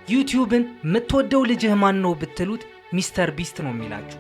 ዩቲዩብን የምትወደው ልጅህ ማን ነው ብትሉት ሚስተር ቢስት ነው የሚላችሁ።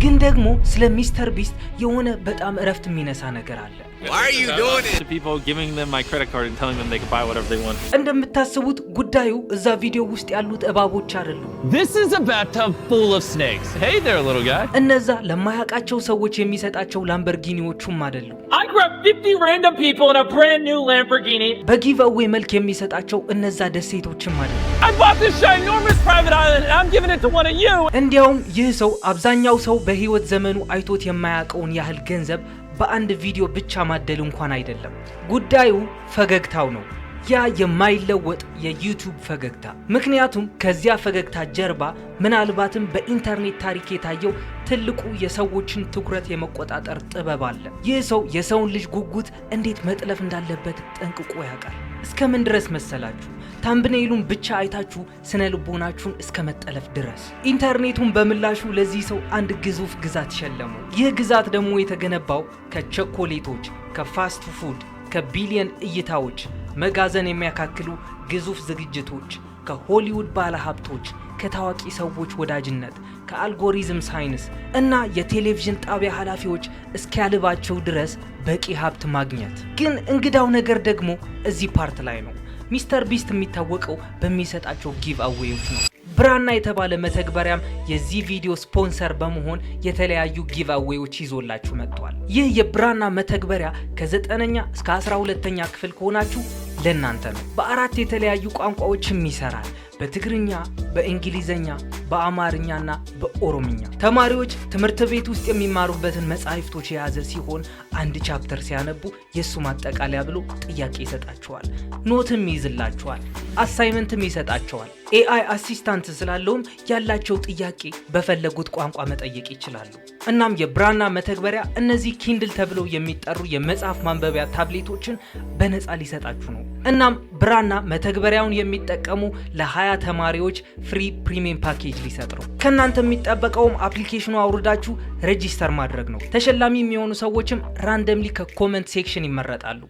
ግን ደግሞ ስለ ሚስተር ቢስት የሆነ በጣም እረፍት የሚነሳ ነገር አለ። Why are you doing it? To people giving them my credit card and telling them they can buy whatever they want. እንደምታስቡት ጉዳዩ እዛ ቪዲዮ ውስጥ ያሉት እባቦች አይደሉም። This is a bathtub full of snakes. Hey there, little guy. እነዛ ለማያውቃቸው ሰዎች የሚሰጣቸው ላምበርጊኒዎቹም አይደሉም። I grabbed 50 random people in a brand new Lamborghini. በጊቭአዌይ መልክ የሚሰጣቸው እነዛ ደሴቶችም አይደሉም። I bought this ginormous private island and I'm giving it to one of you. እንዲያውም ይህ ሰው አብዛኛው ሰው በህይወት ዘመኑ አይቶት የማያውቀውን ያህል ገንዘብ በአንድ ቪዲዮ ብቻ ማደል እንኳን አይደለም። ጉዳዩ ፈገግታው ነው። ያ የማይለወጥ የዩቲዩብ ፈገግታ። ምክንያቱም ከዚያ ፈገግታ ጀርባ ምናልባትም በኢንተርኔት ታሪክ የታየው ትልቁ የሰዎችን ትኩረት የመቆጣጠር ጥበብ አለ። ይህ ሰው የሰውን ልጅ ጉጉት እንዴት መጥለፍ እንዳለበት ጠንቅቆ ያውቃል። እስከምን ድረስ መሰላችሁ? ታምብኔሉን ብቻ አይታችሁ ስነ ልቦናችሁን እስከ መጠለፍ ድረስ። ኢንተርኔቱን በምላሹ ለዚህ ሰው አንድ ግዙፍ ግዛት ሸለሙ። ይህ ግዛት ደግሞ የተገነባው ከቸኮሌቶች፣ ከፋስት ፉድ፣ ከቢሊየን እይታዎች፣ መጋዘን የሚያካክሉ ግዙፍ ዝግጅቶች፣ ከሆሊውድ ባለሀብቶች፣ ከታዋቂ ሰዎች ወዳጅነት፣ ከአልጎሪዝም ሳይንስ እና የቴሌቪዥን ጣቢያ ኃላፊዎች እስኪያልባቸው ድረስ በቂ ሀብት ማግኘት። ግን እንግዳው ነገር ደግሞ እዚህ ፓርት ላይ ነው። ሚስተር ቢስት የሚታወቀው በሚሰጣቸው ጊቭአዌዎች ነው። ብራና የተባለ መተግበሪያም የዚህ ቪዲዮ ስፖንሰር በመሆን የተለያዩ ጊቭአዌዎች ይዞላችሁ መጥቷል። ይህ የብራና መተግበሪያ ከ9ኛ እስከ 12ኛ ክፍል ከሆናችሁ ለእናንተ ነው። በ4 የተለያዩ ቋንቋዎችም ይሰራል። በትግርኛ፣ በእንግሊዘኛ፣ በአማርኛና በኦሮምኛ። ተማሪዎች ትምህርት ቤት ውስጥ የሚማሩበትን መጻሕፍቶች የያዘ ሲሆን አንድ ቻፕተር ሲያነቡ የሱ ማጠቃለያ ብሎ ጥያቄ ይሰጣቸዋል። ኖትም ይይዝላቸዋል፣ አሳይመንትም ይሰጣቸዋል። ኤአይ አሲስታንት ስላለውም ያላቸው ጥያቄ በፈለጉት ቋንቋ መጠየቅ ይችላሉ። እናም የብራና መተግበሪያ እነዚህ ኪንድል ተብለው የሚጠሩ የመጽሐፍ ማንበቢያ ታብሌቶችን በነፃ ሊሰጣችሁ ነው። እናም ብራና መተግበሪያውን የሚጠቀሙ ለ20 ተማሪዎች ፍሪ ፕሪሚየም ፓኬጅ ሊሰጥ ነው። ከእናንተ የሚጠበቀውም አፕሊኬሽኑ አውርዳችሁ ሬጂስተር ማድረግ ነው። ተሸላሚ የሚሆኑ ሰዎችም ራንደምሊ ከኮመንት ሴክሽን ይመረጣሉ።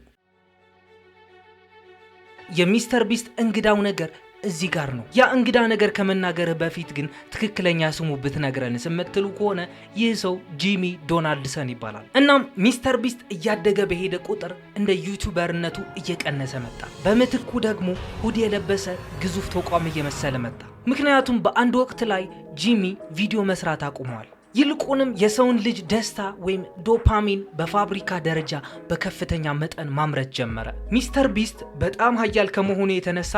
የሚስተር ቢስት እንግዳው ነገር እዚህ ጋር ነው። ያ እንግዳ ነገር ከመናገርህ በፊት ግን ትክክለኛ ስሙ ብትነግረንስ የምትሉ ከሆነ ይህ ሰው ጂሚ ዶናልድሰን ይባላል። እናም ሚስተር ቢስት እያደገ በሄደ ቁጥር እንደ ዩቲዩበርነቱ እየቀነሰ መጣ። በምትኩ ደግሞ ሁድ የለበሰ ግዙፍ ተቋም እየመሰለ መጣ። ምክንያቱም በአንድ ወቅት ላይ ጂሚ ቪዲዮ መስራት አቁመዋል። ይልቁንም የሰውን ልጅ ደስታ ወይም ዶፓሚን በፋብሪካ ደረጃ በከፍተኛ መጠን ማምረት ጀመረ። ሚስተር ቢስት በጣም ሀያል ከመሆኑ የተነሳ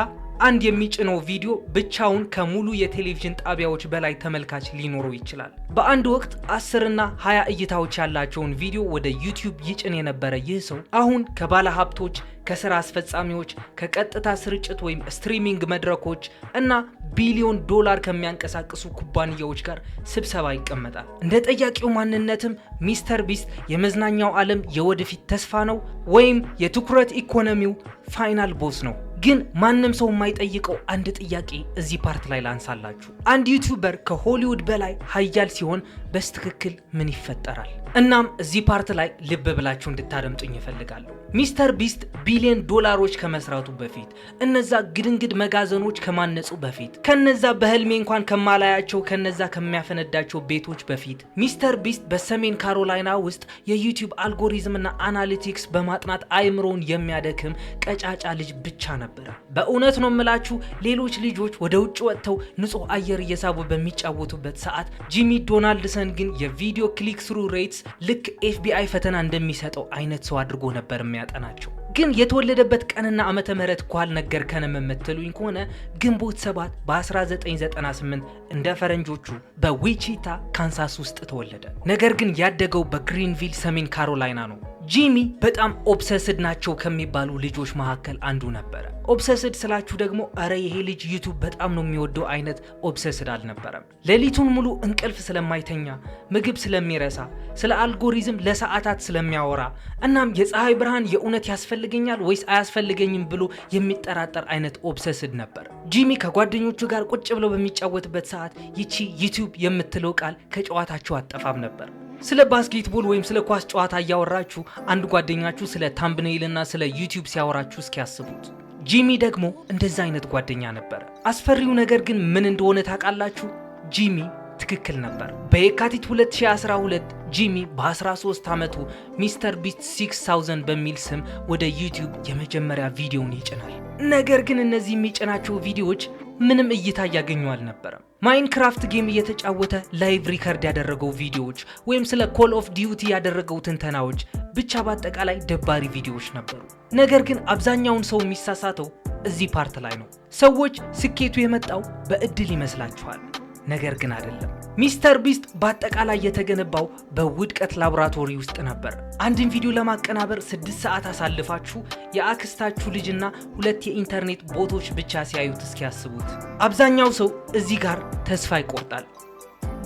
አንድ የሚጭነው ቪዲዮ ብቻውን ከሙሉ የቴሌቪዥን ጣቢያዎች በላይ ተመልካች ሊኖረው ይችላል። በአንድ ወቅት 10 እና 20 እይታዎች ያላቸውን ቪዲዮ ወደ ዩቲዩብ ይጭን የነበረ ይህ ሰው አሁን ከባለ ሀብቶች፣ ከስራ አስፈጻሚዎች፣ ከቀጥታ ስርጭት ወይም ስትሪሚንግ መድረኮች እና ቢሊዮን ዶላር ከሚያንቀሳቅሱ ኩባንያዎች ጋር ስብሰባ ይቀመጣል። እንደ ጠያቂው ማንነትም ሚስተር ቢስት የመዝናኛው ዓለም የወደፊት ተስፋ ነው ወይም የትኩረት ኢኮኖሚው ፋይናል ቦስ ነው። ግን ማንም ሰው የማይጠይቀው አንድ ጥያቄ እዚህ ፓርት ላይ ላንሳላችሁ። አንድ ዩቲዩበር ከሆሊውድ በላይ ሀያል ሲሆን በስትክክል ምን ይፈጠራል? እናም እዚህ ፓርት ላይ ልብ ብላችሁ እንድታደምጡኝ ይፈልጋለሁ። ሚስተር ቢስት ቢሊዮን ዶላሮች ከመስራቱ በፊት፣ እነዛ ግድንግድ መጋዘኖች ከማነጹ በፊት፣ ከነዛ በህልሜ እንኳን ከማላያቸው ከነዛ ከሚያፈነዳቸው ቤቶች በፊት ሚስተር ቢስት በሰሜን ካሮላይና ውስጥ የዩቲዩብ አልጎሪዝምና አናሊቲክስ በማጥናት አይምሮውን የሚያደክም ቀጫጫ ልጅ ብቻ ነበር። በእውነት ነው የምላችሁ፣ ሌሎች ልጆች ወደ ውጭ ወጥተው ንጹህ አየር እየሳቡ በሚጫወቱበት ሰዓት ጂሚ ዶናልድሰን ግን የቪዲዮ ክሊክ ስሩ ሬትስ ልክ ኤፍቢአይ ፈተና እንደሚሰጠው አይነት ሰው አድርጎ ነበር የሚያጠናቸው። ግን የተወለደበት ቀንና ዓመተ ምህረት ኳል ነገር ከነም የምትሉኝ ከሆነ ግንቦት 7 በ1998 እንደ ፈረንጆቹ በዊቺታ ካንሳስ ውስጥ ተወለደ። ነገር ግን ያደገው በግሪንቪል ሰሜን ካሮላይና ነው። ጂሚ በጣም ኦብሰስድ ናቸው ከሚባሉ ልጆች መካከል አንዱ ነበረ። ኦብሰስድ ስላችሁ ደግሞ አረ ይሄ ልጅ ዩቲዩብ በጣም ነው የሚወደው አይነት ኦብሰስድ አልነበረም። ሌሊቱን ሙሉ እንቅልፍ ስለማይተኛ፣ ምግብ ስለሚረሳ፣ ስለ አልጎሪዝም ለሰዓታት ስለሚያወራ እናም የፀሐይ ብርሃን የእውነት ያስፈልገኛል ወይስ አያስፈልገኝም ብሎ የሚጠራጠር አይነት ኦብሰስድ ነበር። ጂሚ ከጓደኞቹ ጋር ቁጭ ብለው በሚጫወትበት ሰዓት ይቺ ዩቲዩብ የምትለው ቃል ከጨዋታቸው አጠፋም ነበር። ስለ ባስኬትቦል ወይም ስለ ኳስ ጨዋታ እያወራችሁ አንድ ጓደኛችሁ ስለ ታምብኔይል እና ስለ ዩቲዩብ ሲያወራችሁ እስኪያስቡት። ጂሚ ደግሞ እንደዛ አይነት ጓደኛ ነበር። አስፈሪው ነገር ግን ምን እንደሆነ ታውቃላችሁ? ጂሚ ትክክል ነበር። በየካቲት 2012 ጂሚ በ13 ዓመቱ ሚስተር ቢስት 6000 በሚል ስም ወደ ዩቲዩብ የመጀመሪያ ቪዲዮውን ይጭናል። ነገር ግን እነዚህ የሚጭናቸው ቪዲዮዎች ምንም እይታ እያገኙ አልነበረም። ማይንክራፍት ጌም እየተጫወተ ላይቭ ሪከርድ ያደረገው ቪዲዮዎች ወይም ስለ ኮል ኦፍ ዲዩቲ ያደረገው ትንተናዎች፣ ብቻ በአጠቃላይ ደባሪ ቪዲዮዎች ነበሩ። ነገር ግን አብዛኛውን ሰው የሚሳሳተው እዚህ ፓርት ላይ ነው። ሰዎች ስኬቱ የመጣው በእድል ይመስላችኋል፣ ነገር ግን አይደለም። ሚስተር ቢስት በአጠቃላይ የተገነባው በውድቀት ላቦራቶሪ ውስጥ ነበር። አንድን ቪዲዮ ለማቀናበር 6 ሰዓት አሳልፋችሁ የአክስታችሁ ልጅና 2 የኢንተርኔት ቦቶች ብቻ ሲያዩት እስኪያስቡት። አብዛኛው ሰው እዚህ ጋር ተስፋ ይቆርጣል።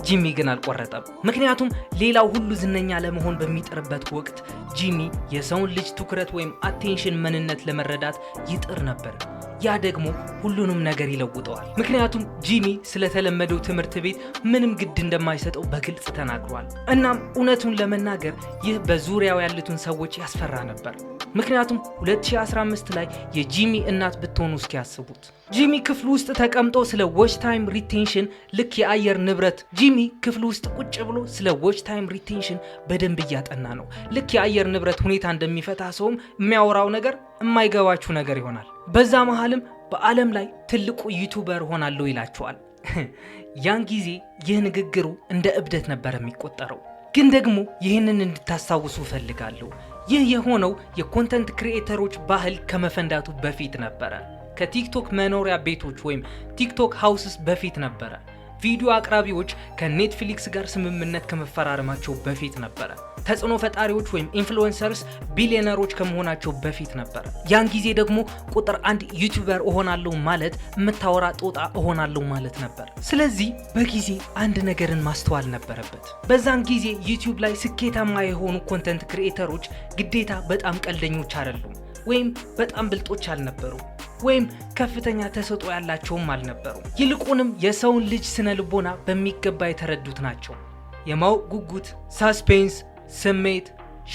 ጂሚ ግን አልቆረጠም። ምክንያቱም ሌላው ሁሉ ዝነኛ ለመሆን በሚጥርበት ወቅት ጂሚ የሰውን ልጅ ትኩረት ወይም አቴንሽን ምንነት ለመረዳት ይጥር ነበር። ያ ደግሞ ሁሉንም ነገር ይለውጠዋል። ምክንያቱም ጂሚ ስለተለመደው ትምህርት ቤት ምንም ግድ እንደማይሰጠው በግልጽ ተናግሯል። እናም እውነቱን ለመናገር ይህ በዙሪያው ያሉትን ሰዎች ያስፈራ ነበር። ምክንያቱም 2015 ላይ የጂሚ እናት ብትሆኑ እስኪያስቡት። ጂሚ ክፍል ውስጥ ተቀምጦ ስለ ዎች ታይም ሪቴንሽን ልክ የአየር ንብረት ጂሚ ክፍል ውስጥ ቁጭ ብሎ ስለ ዎች ታይም ሪቴንሽን በደንብ እያጠና ነው። ልክ የአየር ንብረት ሁኔታ እንደሚፈታ ሰውም የሚያወራው ነገር የማይገባችሁ ነገር ይሆናል። በዛ መሃልም በዓለም ላይ ትልቁ ዩቲዩበር ሆናለሁ ይላቸዋል። ያን ጊዜ ይህ ንግግሩ እንደ እብደት ነበር የሚቆጠረው። ግን ደግሞ ይህንን እንድታስታውሱ ፈልጋለሁ። ይህ የሆነው የኮንተንት ክሪኤተሮች ባህል ከመፈንዳቱ በፊት ነበረ። ከቲክቶክ መኖሪያ ቤቶች ወይም ቲክቶክ ሃውስስ በፊት ነበረ። ቪዲዮ አቅራቢዎች ከኔትፍሊክስ ጋር ስምምነት ከመፈራረማቸው በፊት ነበረ። ተጽዕኖ ፈጣሪዎች ወይም ኢንፍሉዌንሰርስ ቢሊዮነሮች ከመሆናቸው በፊት ነበረ። ያን ጊዜ ደግሞ ቁጥር 1 ዩቲዩበር እሆናለሁ ማለት የምታወራ ጦጣ እሆናለሁ ማለት ነበር። ስለዚህ በጊዜ አንድ ነገርን ማስተዋል ነበረበት። በዛን ጊዜ ዩቲዩብ ላይ ስኬታማ የሆኑ ኮንተንት ክሪኤተሮች ግዴታ በጣም ቀልደኞች አይደሉም፣ ወይም በጣም ብልጦች አልነበሩ፣ ወይም ከፍተኛ ተሰጥኦ ያላቸውም አልነበሩ። ይልቁንም የሰውን ልጅ ስነ ልቦና በሚገባ የተረዱት ናቸው። የማወቅ ጉጉት፣ ሳስፔንስ፣ ስሜት፣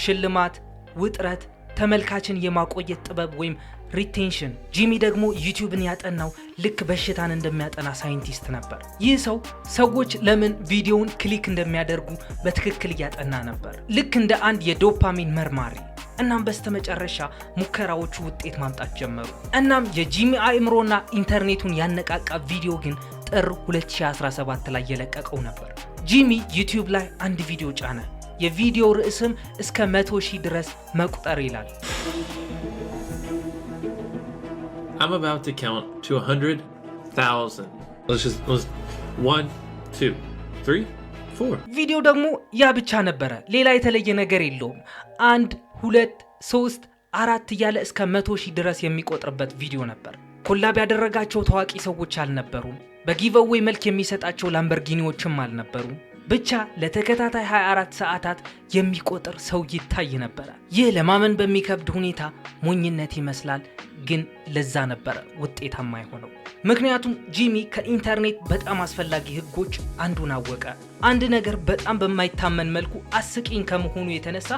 ሽልማት፣ ውጥረት፣ ተመልካችን የማቆየት ጥበብ ወይም ሪቴንሽን። ጂሚ ደግሞ ዩቲዩብን ያጠናው ልክ በሽታን እንደሚያጠና ሳይንቲስት ነበር። ይህ ሰው ሰዎች ለምን ቪዲዮውን ክሊክ እንደሚያደርጉ በትክክል እያጠና ነበር፣ ልክ እንደ አንድ የዶፓሚን መርማሪ። እናም በስተመጨረሻ ሙከራዎቹ ውጤት ማምጣት ጀመሩ። እናም የጂሚ አእምሮና ኢንተርኔቱን ያነቃቃ ቪዲዮ ግን ጥር 2017 ላይ የለቀቀው ነበር። ጂሚ ዩቲዩብ ላይ አንድ ቪዲዮ ጫነ። የቪዲዮ ርዕስም እስከ 100,000 ድረስ መቁጠር ይላል። I'm about to count to 100,000. Let's 1, 2, 3, 4. ቪዲዮ ደግሞ ያ ብቻ ነበረ። ሌላ የተለየ ነገር የለውም። 1 2 3 4 እያለ እስከ 100,000 ድረስ የሚቆጥርበት ቪዲዮ ነበር። ኮላብ ያደረጋቸው ታዋቂ ሰዎች አልነበሩም። በጊቭአዌይ መልክ የሚሰጣቸው ላምበርጊኒዎችም አልነበሩም። ብቻ ለተከታታይ 24 ሰዓታት የሚቆጥር ሰው ይታይ ነበረ። ይህ ለማመን በሚከብድ ሁኔታ ሞኝነት ይመስላል፣ ግን ለዛ ነበረ ውጤታማ የሆነው። ምክንያቱም ጂሚ ከኢንተርኔት በጣም አስፈላጊ ህጎች አንዱን አወቀ። አንድ ነገር በጣም በማይታመን መልኩ አስቂኝ ከመሆኑ የተነሳ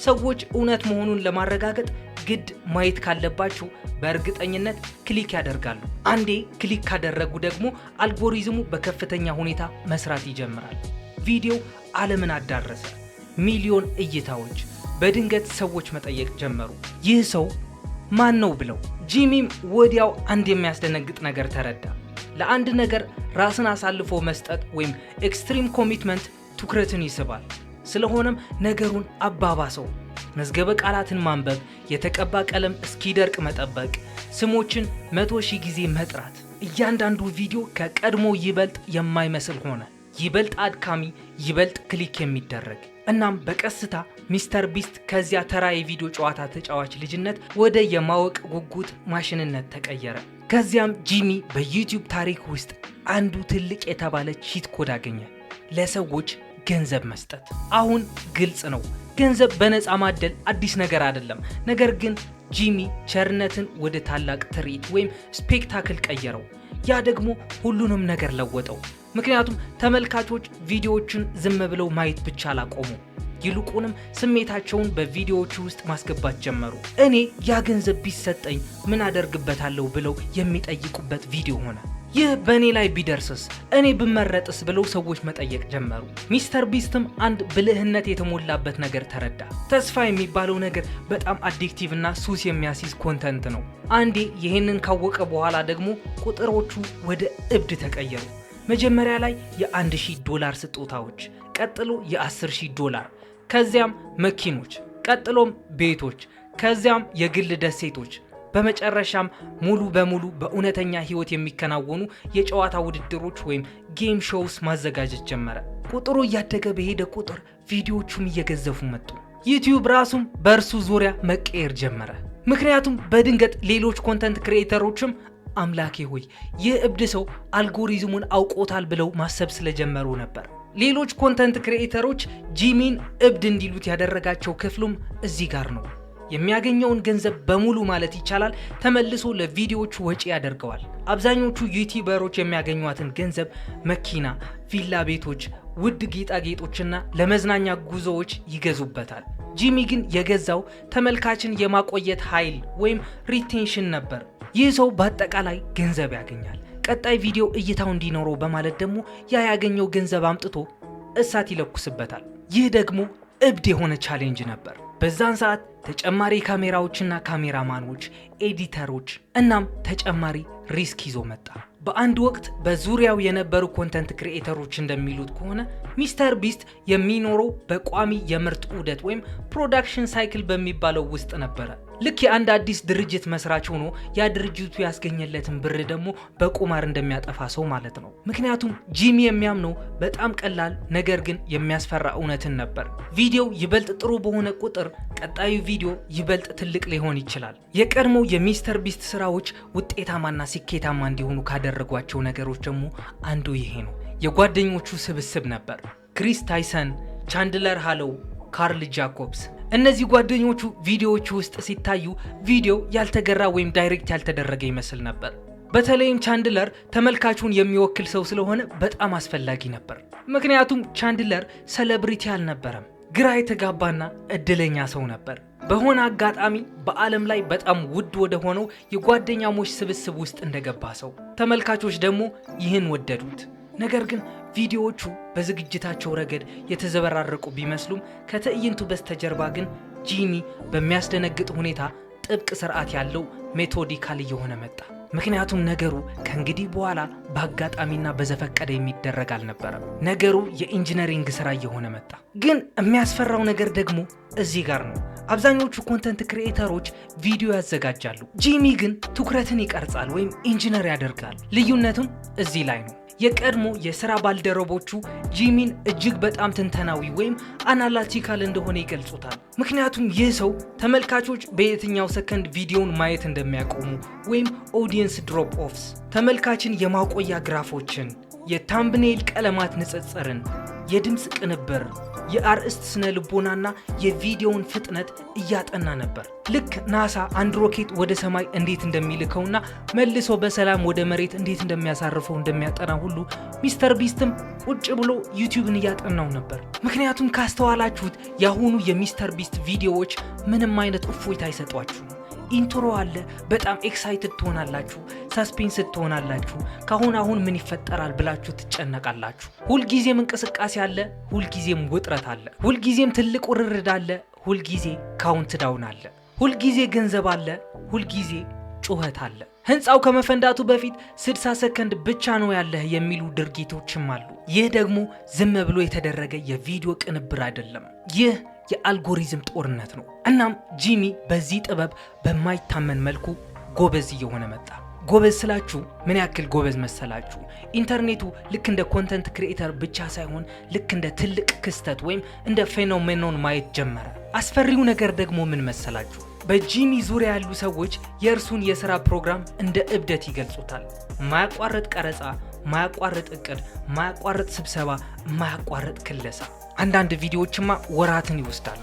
ሰዎች እውነት መሆኑን ለማረጋገጥ ግድ ማየት ካለባቸው በእርግጠኝነት ክሊክ ያደርጋሉ። አንዴ ክሊክ ካደረጉ ደግሞ አልጎሪዝሙ በከፍተኛ ሁኔታ መስራት ይጀምራል። ቪዲዮ ዓለምን አዳረሰ። ሚሊዮን እይታዎች። በድንገት ሰዎች መጠየቅ ጀመሩ፣ ይህ ሰው ማን ነው ብለው። ጂሚም ወዲያው አንድ የሚያስደነግጥ ነገር ተረዳ። ለአንድ ነገር ራስን አሳልፎ መስጠት ወይም ኤክስትሪም ኮሚትመንት ትኩረትን ይስባል። ስለሆነም ነገሩን አባባሰው። መዝገበ ቃላትን ማንበብ፣ የተቀባ ቀለም እስኪደርቅ መጠበቅ፣ ስሞችን 100,000 ጊዜ መጥራት። እያንዳንዱ ቪዲዮ ከቀድሞ ይበልጥ የማይመስል ሆነ፣ ይበልጥ አድካሚ፣ ይበልጥ ክሊክ የሚደረግ። እናም በቀስታ ሚስተር ቢስት ከዚያ ተራ የቪዲዮ ጨዋታ ተጫዋች ልጅነት ወደ የማወቅ ጉጉት ማሽንነት ተቀየረ። ከዚያም ጂሚ በዩቲዩብ ታሪክ ውስጥ አንዱ ትልቅ የተባለ ቺት ኮድ አገኘ፣ ለሰዎች ገንዘብ መስጠት። አሁን ግልጽ ነው፣ ገንዘብ በነፃ ማደል አዲስ ነገር አይደለም። ነገር ግን ጂሚ ቸርነትን ወደ ታላቅ ትርኢት ወይም ስፔክታክል ቀየረው። ያ ደግሞ ሁሉንም ነገር ለወጠው። ምክንያቱም ተመልካቾች ቪዲዮዎችን ዝም ብለው ማየት ብቻ አላቆሙ፣ ይልቁንም ስሜታቸውን በቪዲዮዎቹ ውስጥ ማስገባት ጀመሩ። እኔ ያ ገንዘብ ቢሰጠኝ ምን አደርግበታለሁ ብለው የሚጠይቁበት ቪዲዮ ሆነ። ይህ በእኔ ላይ ቢደርስስ እኔ ብመረጥስ ብለው ሰዎች መጠየቅ ጀመሩ። ሚስተር ቢስትም አንድ ብልህነት የተሞላበት ነገር ተረዳ። ተስፋ የሚባለው ነገር በጣም አዲክቲቭ እና ሱስ የሚያስይዝ ኮንተንት ነው። አንዴ ይህንን ካወቀ በኋላ ደግሞ ቁጥሮቹ ወደ እብድ ተቀየሩ። መጀመሪያ ላይ $1000 ስጦታዎች፣ ቀጥሎ $10,000፣ ከዚያም መኪኖች፣ ቀጥሎም ቤቶች፣ ከዚያም የግል ደሴቶች፣ በመጨረሻም ሙሉ በሙሉ በእውነተኛ ህይወት የሚከናወኑ የጨዋታ ውድድሮች ወይም ጌም ሾውስ ማዘጋጀት ጀመረ። ቁጥሩ እያደገ በሄደ ቁጥር ቪዲዮዎቹም እየገዘፉ መጡ። ዩቲዩብ ራሱም በእርሱ ዙሪያ መቀየር ጀመረ። ምክንያቱም በድንገት ሌሎች ኮንተንት ክሪኤተሮችም አምላኬ ሆይ ይህ እብድ ሰው አልጎሪዝሙን አውቆታል ብለው ማሰብ ስለጀመሩ ነበር። ሌሎች ኮንተንት ክሪኤተሮች ጂሚን እብድ እንዲሉት ያደረጋቸው ክፍሉም እዚህ ጋር ነው። የሚያገኘውን ገንዘብ በሙሉ ማለት ይቻላል ተመልሶ ለቪዲዮዎቹ ወጪ ያደርገዋል። አብዛኞቹ ዩቲዩበሮች የሚያገኟትን ገንዘብ መኪና፣ ቪላ ቤቶች፣ ውድ ጌጣጌጦችና ለመዝናኛ ጉዞዎች ይገዙበታል። ጂሚ ግን የገዛው ተመልካችን የማቆየት ኃይል ወይም ሪቴንሽን ነበር። ይህ ሰው በአጠቃላይ ገንዘብ ያገኛል። ቀጣይ ቪዲዮ እይታው እንዲኖረው በማለት ደግሞ ያ ያገኘው ገንዘብ አምጥቶ እሳት ይለኩስበታል። ይህ ደግሞ እብድ የሆነ ቻሌንጅ ነበር። በዛን ሰዓት ተጨማሪ ካሜራዎችና ካሜራማኖች፣ ኤዲተሮች እናም ተጨማሪ ሪስክ ይዞ መጣ። በአንድ ወቅት በዙሪያው የነበሩ ኮንተንት ክሪኤተሮች እንደሚሉት ከሆነ ሚስተር ቢስት የሚኖረው በቋሚ የምርት ዑደት ወይም ፕሮዳክሽን ሳይክል በሚባለው ውስጥ ነበረ። ልክ የአንድ አዲስ ድርጅት መስራች ሆኖ ያ ድርጅቱ ያስገኘለትን ብር ደግሞ በቁማር እንደሚያጠፋ ሰው ማለት ነው። ምክንያቱም ጂሚ የሚያምነው በጣም ቀላል ነገር ግን የሚያስፈራ እውነትን ነበር። ቪዲዮው ይበልጥ ጥሩ በሆነ ቁጥር ቀጣዩ ቪዲዮ ይበልጥ ትልቅ ሊሆን ይችላል። የቀድሞው የሚስተር ቢስት ስራዎች ውጤታማና ስኬታማ እንዲሆኑ ካደረጓቸው ነገሮች ደግሞ አንዱ ይሄ ነው። የጓደኞቹ ስብስብ ነበር። ክሪስ ታይሰን፣ ቻንድለር ሃሎው፣ ካርል ጃኮብስ። እነዚህ ጓደኞቹ ቪዲዮዎቹ ውስጥ ሲታዩ ቪዲዮ ያልተገራ ወይም ዳይሬክት ያልተደረገ ይመስል ነበር። በተለይም ቻንድለር ተመልካቹን የሚወክል ሰው ስለሆነ በጣም አስፈላጊ ነበር። ምክንያቱም ቻንድለር ሴሌብሪቲ አልነበረም፣ ግራ የተጋባና እድለኛ ሰው ነበር። በሆነ አጋጣሚ በዓለም ላይ በጣም ውድ ወደ ሆነው የጓደኛሞች ስብስብ ውስጥ እንደገባ ሰው። ተመልካቾች ደግሞ ይህን ወደዱት። ነገር ግን ቪዲዮዎቹ በዝግጅታቸው ረገድ የተዘበራረቁ ቢመስሉም ከትዕይንቱ በስተጀርባ ግን ጂሚ በሚያስደነግጥ ሁኔታ ጥብቅ ስርዓት ያለው ሜቶዲካል እየሆነ መጣ። ምክንያቱም ነገሩ ከእንግዲህ በኋላ በአጋጣሚና በዘፈቀደ የሚደረግ አልነበረም። ነገሩ የኢንጂነሪንግ ስራ እየሆነ መጣ። ግን የሚያስፈራው ነገር ደግሞ እዚህ ጋር ነው። አብዛኞቹ ኮንተንት ክሪኤተሮች ቪዲዮ ያዘጋጃሉ፣ ጂሚ ግን ትኩረትን ይቀርጻል ወይም ኢንጂነር ያደርጋል። ልዩነቱም እዚህ ላይ ነው። የቀድሞ የሥራ ባልደረቦቹ ጂሚን እጅግ በጣም ትንተናዊ ወይም አናላቲካል እንደሆነ ይገልጹታል። ምክንያቱም ይህ ሰው ተመልካቾች በየትኛው ሰከንድ ቪዲዮውን ማየት እንደሚያቆሙ ወይም ኦዲየንስ ድሮፕ ኦፍስ፣ ተመልካችን የማቆያ ግራፎችን፣ የታምብኔል ቀለማት ንጽጽርን፣ የድምፅ ቅንብር፣ የአርእስት ስነ ልቦናና የቪዲዮውን ፍጥነት እያጠና ነበር። ልክ ናሳ አንድ ሮኬት ወደ ሰማይ እንዴት እንደሚልከውና መልሶ በሰላም ወደ መሬት እንዴት እንደሚያሳርፈው እንደሚያጠና ሁሉ ሚስተር ቢስትም ቁጭ ብሎ ዩቲዩብን እያጠናው ነበር። ምክንያቱም ካስተዋላችሁት ያሁኑ የሚስተር ቢስት ቪዲዮዎች ምንም አይነት እፎይታ አይሰጧችሁም። ኢንትሮ አለ፣ በጣም ኤክሳይትድ ትሆናላችሁ፣ ሳስፔንስ ትሆናላችሁ፣ አሁን ምን ይፈጠራል ብላችሁ ትጨነቃላችሁ። ሁልጊዜም እንቅስቃሴ አለ፣ ሁልጊዜም ውጥረት አለ፣ ሁልጊዜም ትልቅ ውርርድ አለ፣ ሁልጊዜ ካውንት ዳውን አለ፣ ሁልጊዜ ገንዘብ አለ፣ ሁልጊዜ ጩኸት አለ። ህንፃው ከመፈንዳቱ በፊት 60 ሰከንድ ብቻ ነው ያለህ የሚሉ ድርጊቶችም አሉ። ይህ ደግሞ ዝም ብሎ የተደረገ የቪዲዮ ቅንብር አይደለም። ይህ የአልጎሪዝም ጦርነት ነው። እናም ጂሚ በዚህ ጥበብ በማይታመን መልኩ ጎበዝ እየሆነ መጣ። ጎበዝ ስላችሁ ምን ያክል ጎበዝ መሰላችሁ? ኢንተርኔቱ ልክ እንደ ኮንተንት ክሪኤተር ብቻ ሳይሆን ልክ እንደ ትልቅ ክስተት ወይም እንደ ፌኖሜኖን ማየት ጀመረ። አስፈሪው ነገር ደግሞ ምን መሰላችሁ? በጂሚ ዙሪያ ያሉ ሰዎች የእርሱን የሥራ ፕሮግራም እንደ እብደት ይገልጹታል። ማያቋርጥ ቀረጻ፣ ማያቋርጥ እቅድ፣ ማያቋርጥ ስብሰባ፣ ማያቋርጥ ክለሳ። አንዳንድ ቪዲዮዎችማ ወራትን ይወስዳሉ።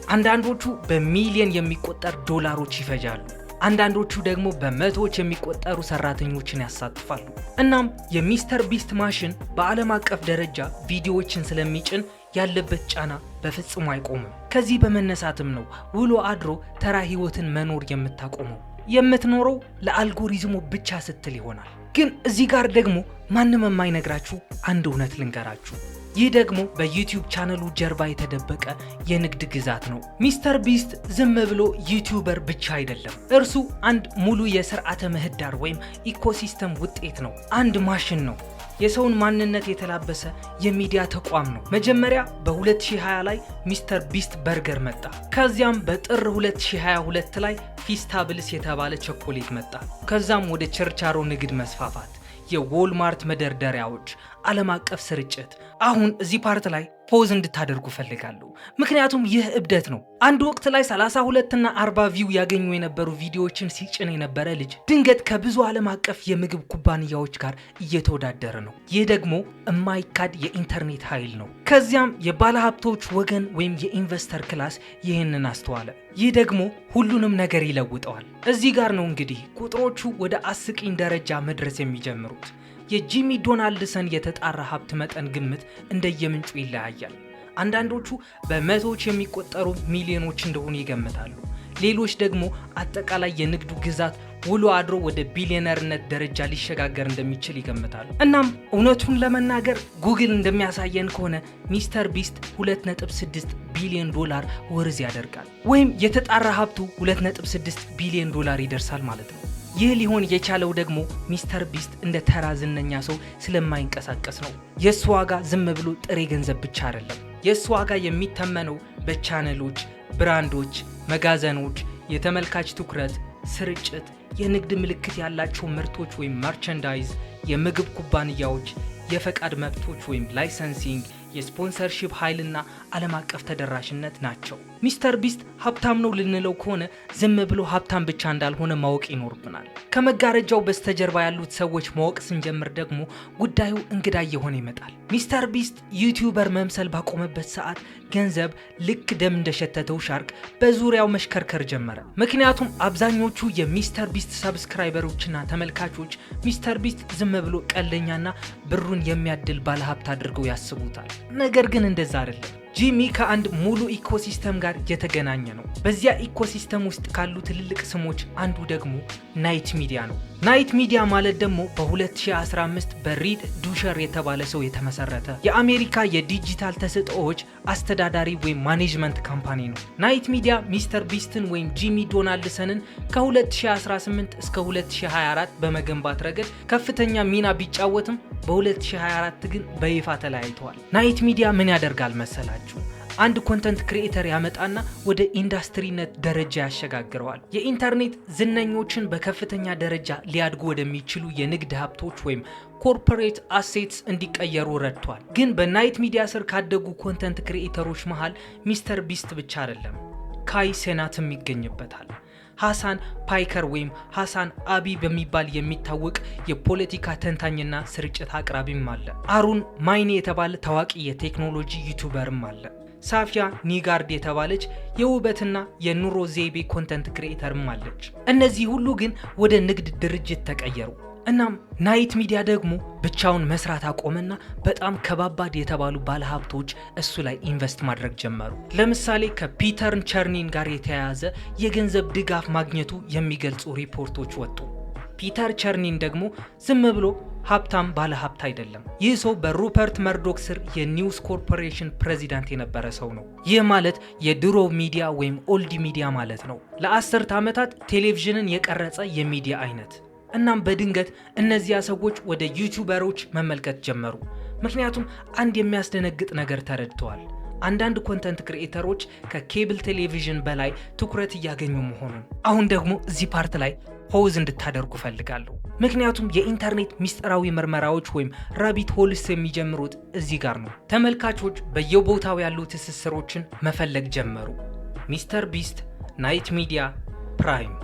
አንዳንዶቹ በሚሊዮን የሚቆጠር ዶላሮች ይፈጃሉ። አንዳንዶቹ ደግሞ በመቶዎች የሚቆጠሩ ሰራተኞችን ያሳትፋሉ። እናም የሚስተር ቢስት ማሽን በዓለም አቀፍ ደረጃ ቪዲዮዎችን ስለሚጭን ያለበት ጫና በፍጹም አይቆምም። ከዚህ በመነሳትም ነው ውሎ አድሮ ተራ ህይወትን መኖር የምታቆመው። የምትኖረው ለአልጎሪዝሙ ብቻ ስትል ይሆናል። ግን እዚህ ጋር ደግሞ ማንም የማይነግራችሁ አንድ እውነት ልንገራችሁ። ይህ ደግሞ በዩቲዩብ ቻነሉ ጀርባ የተደበቀ የንግድ ግዛት ነው። ሚስተር ቢስት ዝም ብሎ ዩቲዩበር ብቻ አይደለም። እርሱ አንድ ሙሉ የስርዓተ ምህዳር ወይም ኢኮሲስተም ውጤት ነው። አንድ ማሽን ነው። የሰውን ማንነት የተላበሰ የሚዲያ ተቋም ነው። መጀመሪያ በ2020 ላይ ሚስተር ቢስት በርገር መጣ። ከዚያም በጥር 2022 ላይ ፊስታብልስ የተባለ ቸኮሌት መጣ። ከዛም ወደ ቸርቻሮ ንግድ መስፋፋት፣ የዎልማርት መደርደሪያዎች፣ ዓለም አቀፍ ስርጭት። አሁን እዚህ ፓርት ላይ ፖዝ እንድታደርጉ ፈልጋለሁ፣ ምክንያቱም ይህ እብደት ነው። አንድ ወቅት ላይ 32 እና 40 ቪው ያገኙ የነበሩ ቪዲዮዎችን ሲጭን የነበረ ልጅ ድንገት ከብዙ ዓለም አቀፍ የምግብ ኩባንያዎች ጋር እየተወዳደረ ነው። ይህ ደግሞ የማይካድ የኢንተርኔት ኃይል ነው። ከዚያም የባለሀብቶች ወገን ወይም የኢንቨስተር ክላስ ይህንን አስተዋለ። ይህ ደግሞ ሁሉንም ነገር ይለውጠዋል። እዚህ ጋር ነው እንግዲህ ቁጥሮቹ ወደ አስቂኝ ደረጃ መድረስ የሚጀምሩት። የጂሚ ዶናልድሰን የተጣራ ሀብት መጠን ግምት እንደየምንጩ ይለያያል። አንዳንዶቹ በመቶዎች የሚቆጠሩ ሚሊዮኖች እንደሆኑ ይገምታሉ። ሌሎች ደግሞ አጠቃላይ የንግዱ ግዛት ውሎ አድሮ ወደ ቢሊዮነርነት ደረጃ ሊሸጋገር እንደሚችል ይገምታሉ። እናም እውነቱን ለመናገር ጉግል እንደሚያሳየን ከሆነ ሚስተር ቢስት 2.6 ቢሊዮን ዶላር ወርዝ ያደርጋል፣ ወይም የተጣራ ሀብቱ 2.6 ቢሊዮን ዶላር ይደርሳል ማለት ነው። ይህ ሊሆን የቻለው ደግሞ ሚስተር ቢስት እንደ ተራ ዝነኛ ሰው ስለማይንቀሳቀስ ነው። የእሱ ዋጋ ዝም ብሎ ጥሬ ገንዘብ ብቻ አይደለም። የእሱ ዋጋ የሚተመነው በቻነሎች፣ ብራንዶች፣ መጋዘኖች፣ የተመልካች ትኩረት፣ ስርጭት፣ የንግድ ምልክት ያላቸው ምርቶች ወይም መርቸንዳይዝ፣ የምግብ ኩባንያዎች፣ የፈቃድ መብቶች ወይም ላይሰንሲንግ፣ የስፖንሰርሺፕ ኃይልና ዓለም አቀፍ ተደራሽነት ናቸው። ሚስተር ቢስት ሀብታም ነው ልንለው ከሆነ ዝም ብሎ ሀብታም ብቻ እንዳልሆነ ማወቅ ይኖርብናል። ከመጋረጃው በስተጀርባ ያሉት ሰዎች ማወቅ ስንጀምር ደግሞ ጉዳዩ እንግዳ እየሆነ ይመጣል። ሚስተር ቢስት ዩቲዩበር መምሰል ባቆመበት ሰዓት ገንዘብ ልክ ደም እንደሸተተው ሻርክ በዙሪያው መሽከርከር ጀመረ። ምክንያቱም አብዛኞቹ የሚስተር ቢስት ሰብስክራይበሮችና ተመልካቾች ሚስተር ቢስት ዝም ብሎ ቀልደኛና ብሩን የሚያድል ባለሀብት አድርገው ያስቡታል። ነገር ግን እንደዛ አይደለም። ጂሚ ከአንድ ሙሉ ኢኮሲስተም ጋር የተገናኘ ነው። በዚያ ኢኮሲስተም ውስጥ ካሉ ትልልቅ ስሞች አንዱ ደግሞ ናይት ሚዲያ ነው። ናይት ሚዲያ ማለት ደግሞ በ2015 በሪድ ዱሸር የተባለ ሰው የተመሰረተ የአሜሪካ የዲጂታል ተሰጥኦዎች አስተዳዳሪ ወይም ማኔጅመንት ካምፓኒ ነው። ናይት ሚዲያ ሚስተር ቢስትን ወይም ጂሚ ዶናልድሰንን ከ2018 እስከ 2024 በመገንባት ረገድ ከፍተኛ ሚና ቢጫወትም በ2024 ግን በይፋ ተለያይተዋል። ናይት ሚዲያ ምን ያደርጋል መሰላችሁ? አንድ ኮንተንት ክሪኤተር ያመጣና ወደ ኢንዱስትሪነት ደረጃ ያሸጋግረዋል። የኢንተርኔት ዝነኞችን በከፍተኛ ደረጃ ሊያድጉ ወደሚችሉ የንግድ ሀብቶች ወይም ኮርፖሬት አሴትስ እንዲቀየሩ ረድቷል። ግን በናይት ሚዲያ ስር ካደጉ ኮንተንት ክሪኤተሮች መሃል ሚስተር ቢስት ብቻ አይደለም፣ ካይ ሴናትም ይገኝበታል። ሐሳን ፓይከር ወይም ሐሳን አቢ በሚባል የሚታወቅ የፖለቲካ ተንታኝና ስርጭት አቅራቢም አለ። አሩን ማይኔ የተባለ ታዋቂ የቴክኖሎጂ ዩቲዩበርም አለ። ሳፊያ ኒጋርድ የተባለች የውበትና የኑሮ ዘይቤ ኮንተንት ክሪኤተርም አለች። እነዚህ ሁሉ ግን ወደ ንግድ ድርጅት ተቀየሩ። እናም ናይት ሚዲያ ደግሞ ብቻውን መስራት አቆመና በጣም ከባባድ የተባሉ ባለሀብቶች እሱ ላይ ኢንቨስት ማድረግ ጀመሩ። ለምሳሌ ከፒተር ቸርኒን ጋር የተያያዘ የገንዘብ ድጋፍ ማግኘቱ የሚገልጹ ሪፖርቶች ወጡ። ፒተር ቸርኒን ደግሞ ዝም ብሎ ሀብታም ባለሀብት አይደለም። ይህ ሰው በሩፐርት መርዶክ ስር የኒውስ ኮርፖሬሽን ፕሬዚዳንት የነበረ ሰው ነው። ይህ ማለት የድሮ ሚዲያ ወይም ኦልድ ሚዲያ ማለት ነው። ለ10 ዓመታት ቴሌቪዥንን የቀረጸ የሚዲያ አይነት። እናም በድንገት እነዚያ ሰዎች ወደ ዩቲዩበሮች መመልከት ጀመሩ። ምክንያቱም አንድ የሚያስደነግጥ ነገር ተረድተዋል። አንዳንድ ኮንተንት ክሪኤተሮች ከኬብል ቴሌቪዥን በላይ ትኩረት እያገኙ መሆኑን። አሁን ደግሞ እዚህ ፓርት ላይ ፖዝ እንድታደርጉ ፈልጋለሁ። ምክንያቱም የኢንተርኔት ሚስጥራዊ ምርመራዎች ወይም ራቢት ሆልስ የሚጀምሩት እዚህ ጋር ነው። ተመልካቾች በየቦታው ያሉ ትስስሮችን መፈለግ ጀመሩ። ሚስተር ቢስት፣ ናይት ሚዲያ፣ ፕራይም።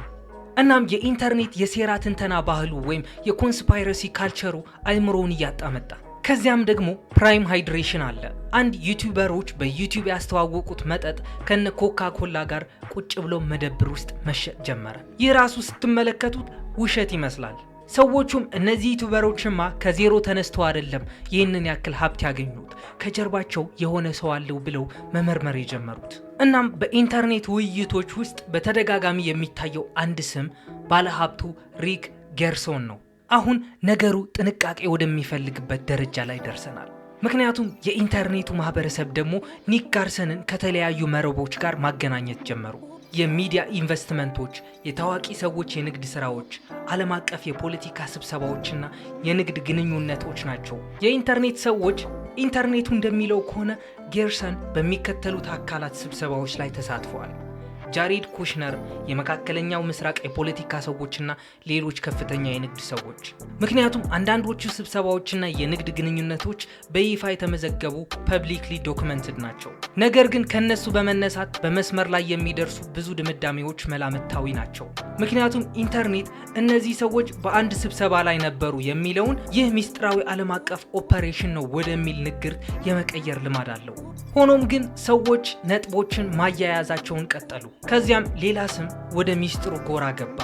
እናም የኢንተርኔት የሴራ ትንተና ባህሉ ወይም የኮንስፓይረሲ ካልቸሩ አይምሮውን እያጣ መጣ። ከዚያም ደግሞ ፕራይም ሃይድሬሽን አለ። አንድ ዩቲዩበሮች በዩቲዩብ ያስተዋወቁት መጠጥ ከነ ኮካ ኮላ ጋር ቁጭ ብሎ መደብር ውስጥ መሸጥ ጀመረ። ይህ ራሱ ስትመለከቱት ውሸት ይመስላል። ሰዎቹም እነዚህ ዩቲዩበሮችማ ከዜሮ ተነስተው አይደለም ይህንን ያክል ሀብት ያገኙት ከጀርባቸው የሆነ ሰው አለው ብለው መመርመር የጀመሩት። እናም በኢንተርኔት ውይይቶች ውስጥ በተደጋጋሚ የሚታየው አንድ ስም ባለሀብቱ ሪክ ጌርሶን ነው። አሁን ነገሩ ጥንቃቄ ወደሚፈልግበት ደረጃ ላይ ደርሰናል። ምክንያቱም የኢንተርኔቱ ማህበረሰብ ደግሞ ኒክ ጋርሰንን ከተለያዩ መረቦች ጋር ማገናኘት ጀመሩ። የሚዲያ ኢንቨስትመንቶች፣ የታዋቂ ሰዎች የንግድ ስራዎች፣ ዓለም አቀፍ የፖለቲካ ስብሰባዎችና የንግድ ግንኙነቶች ናቸው። የኢንተርኔት ሰዎች ኢንተርኔቱ እንደሚለው ከሆነ ጌርሰን በሚከተሉት አካላት ስብሰባዎች ላይ ተሳትፈዋል። ጃሬድ ኩሽነር፣ የመካከለኛው ምስራቅ የፖለቲካ ሰዎችና ሌሎች ከፍተኛ የንግድ ሰዎች። ምክንያቱም አንዳንዶቹ ስብሰባዎችና የንግድ ግንኙነቶች በይፋ የተመዘገቡ ፐብሊክሊ ዶክመንትድ ናቸው። ነገር ግን ከነሱ በመነሳት በመስመር ላይ የሚደርሱ ብዙ ድምዳሜዎች መላምታዊ ናቸው። ምክንያቱም ኢንተርኔት እነዚህ ሰዎች በአንድ ስብሰባ ላይ ነበሩ የሚለውን ይህ ሚስጥራዊ ዓለም አቀፍ ኦፐሬሽን ነው ወደሚል ንግርት የመቀየር ልማድ አለው። ሆኖም ግን ሰዎች ነጥቦችን ማያያዛቸውን ቀጠሉ። ከዚያም ሌላ ስም ወደ ሚስጥሩ ጎራ ገባ፣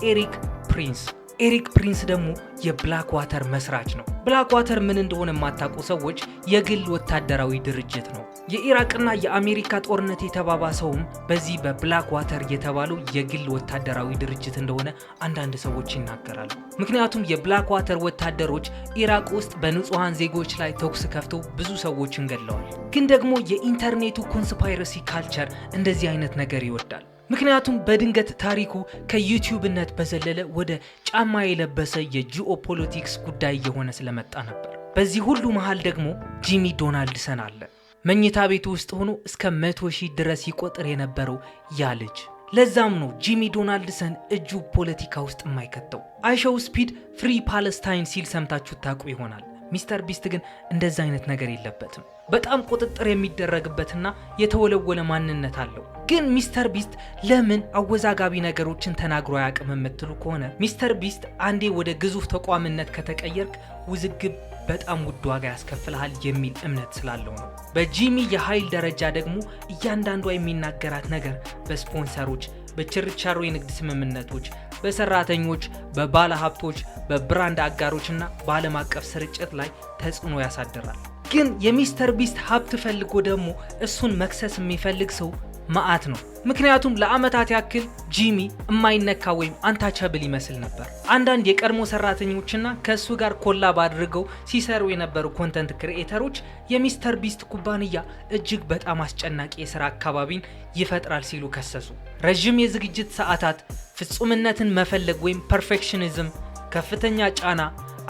ኤሪክ ፕሪንስ። ኤሪክ ፕሪንስ ደግሞ የብላክ ዋተር መስራች ነው። ብላክ ዋተር ምን እንደሆነ የማታውቁ ሰዎች የግል ወታደራዊ ድርጅት ነው። የኢራቅና የአሜሪካ ጦርነት የተባባሰውም በዚህ በብላክ ዋተር የተባለው የግል ወታደራዊ ድርጅት እንደሆነ አንዳንድ ሰዎች ይናገራሉ። ምክንያቱም የብላክ ዋተር ወታደሮች ኢራቅ ውስጥ በንጹሃን ዜጎች ላይ ተኩስ ከፍተው ብዙ ሰዎችን ገድለዋል። ግን ደግሞ የኢንተርኔቱ ኮንስፓይረሲ ካልቸር እንደዚህ አይነት ነገር ይወዳል። ምክንያቱም በድንገት ታሪኩ ከዩቲዩብነት በዘለለ ወደ ጫማ የለበሰ የጂኦፖለቲክስ ጉዳይ የሆነ ስለመጣ ነበር። በዚህ ሁሉ መሃል ደግሞ ጂሚ ዶናልድሰን አለ። መኝታ ቤቱ ውስጥ ሆኖ እስከ 100,000 ድረስ ይቆጥር የነበረው ያ ልጅ። ለዛም ነው ጂሚ ዶናልድሰን እጁ ፖለቲካ ውስጥ የማይከተው። አይሾው ስፒድ ፍሪ ፓለስታይን ሲል ሰምታችሁ ታውቁ ይሆናል። ሚስተር ቢስት ግን እንደዛ አይነት ነገር የለበትም። በጣም ቁጥጥር የሚደረግበትና የተወለወለ ማንነት አለው። ግን ሚስተር ቢስት ለምን አወዛጋቢ ነገሮችን ተናግሮ አያውቅም የምትሉ ከሆነ ሚስተር ቢስት አንዴ ወደ ግዙፍ ተቋምነት ከተቀየርክ ውዝግብ በጣም ውድ ዋጋ ያስከፍልሃል የሚል እምነት ስላለው ነው። በጂሚ የኃይል ደረጃ ደግሞ እያንዳንዷ የሚናገራት ነገር በስፖንሰሮች፣ በችርቻሮ የንግድ ስምምነቶች፣ በሰራተኞች፣ በባለ ሀብቶች፣ በብራንድ አጋሮችና በዓለም አቀፍ ስርጭት ላይ ተጽዕኖ ያሳድራል። ግን የሚስተር ቢስት ሀብት ፈልጎ ደግሞ እሱን መክሰስ የሚፈልግ ሰው ማአት ነው። ምክንያቱም ለአመታት ያክል ጂሚ የማይነካ ወይም አንታቸብል ይመስል ነበር። አንዳንድ የቀድሞ ሰራተኞችና ከሱ ጋር ኮላብ አድርገው ሲሰሩ የነበሩ ኮንተንት ክሪኤተሮች የሚስተር ቢስት ኩባንያ እጅግ በጣም አስጨናቂ የሥራ አካባቢን ይፈጥራል ሲሉ ከሰሱ። ረጅም የዝግጅት ሰዓታት፣ ፍጹምነትን መፈለግ ወይም ፐርፌክሽኒዝም፣ ከፍተኛ ጫና፣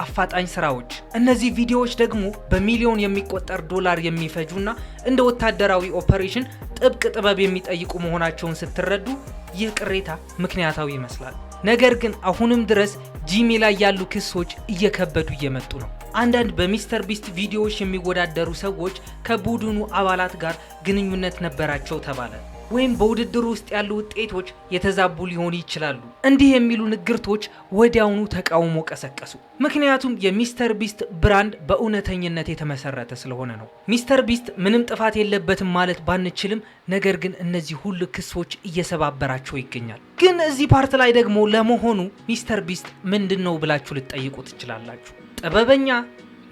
አፋጣኝ ስራዎች። እነዚህ ቪዲዮዎች ደግሞ በሚሊዮን የሚቆጠር ዶላር የሚፈጁና እንደ ወታደራዊ ኦፐሬሽን ጥብቅ ጥበብ የሚጠይቁ መሆናቸውን ስትረዱ ይህ ቅሬታ ምክንያታዊ ይመስላል። ነገር ግን አሁንም ድረስ ጂሚ ላይ ያሉ ክሶች እየከበዱ እየመጡ ነው። አንዳንድ በሚስተር ቢስት ቪዲዮዎች የሚወዳደሩ ሰዎች ከቡድኑ አባላት ጋር ግንኙነት ነበራቸው ተባለ፣ ወይም በውድድሩ ውስጥ ያሉ ውጤቶች የተዛቡ ሊሆኑ ይችላሉ። እንዲህ የሚሉ ንግርቶች ወዲያውኑ ተቃውሞ ቀሰቀሱ። ምክንያቱም የሚስተር ቢስት ብራንድ በእውነተኝነት የተመሰረተ ስለሆነ ነው። ሚስተር ቢስት ምንም ጥፋት የለበትም ማለት ባንችልም፣ ነገር ግን እነዚህ ሁሉ ክሶች እየሰባበራቸው ይገኛል። ግን እዚህ ፓርት ላይ ደግሞ ለመሆኑ ሚስተር ቢስት ምንድነው ብላችሁ ልትጠይቁ ትችላላችሁ። ጥበበኛ፣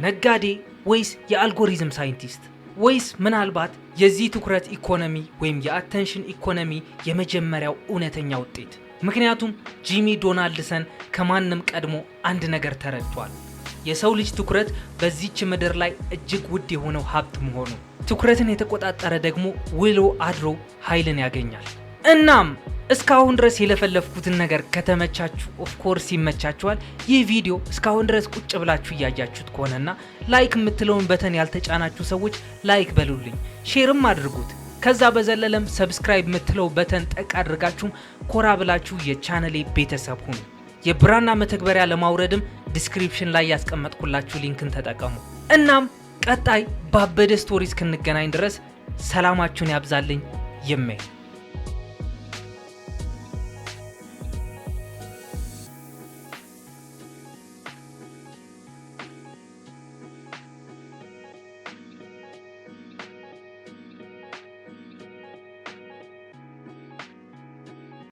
ነጋዴ፣ ወይስ የአልጎሪዝም ሳይንቲስት? ወይስ ምናልባት የዚህ ትኩረት ኢኮኖሚ ወይም የአቴንሽን ኢኮኖሚ የመጀመሪያው እውነተኛ ውጤት? ምክንያቱም ጂሚ ዶናልድሰን ከማንም ቀድሞ አንድ ነገር ተረድቷል። የሰው ልጅ ትኩረት በዚች ምድር ላይ እጅግ ውድ የሆነው ሀብት መሆኑ። ትኩረትን የተቆጣጠረ ደግሞ ውሎ አድሮ ኃይልን ያገኛል። እናም እስካሁን ድረስ የለፈለፍኩትን ነገር ከተመቻችሁ ኦፍኮርስ ይመቻችኋል። ይህ ቪዲዮ እስካሁን ድረስ ቁጭ ብላችሁ እያያችሁት ከሆነና ላይክ የምትለውን በተን ያልተጫናችሁ ሰዎች ላይክ በሉልኝ፣ ሼርም አድርጉት። ከዛ በዘለለም ሰብስክራይብ የምትለው በተን ጠቅ አድርጋችሁ ኮራ ብላችሁ የቻናሌ ቤተሰብ ሁኑ። የብራና መተግበሪያ ለማውረድም ዲስክሪፕሽን ላይ ያስቀመጥኩላችሁ ሊንክን ተጠቀሙ። እናም ቀጣይ ባበደ ስቶሪ እስክንገናኝ ድረስ ሰላማችሁን ያብዛልኝ። ይመኝ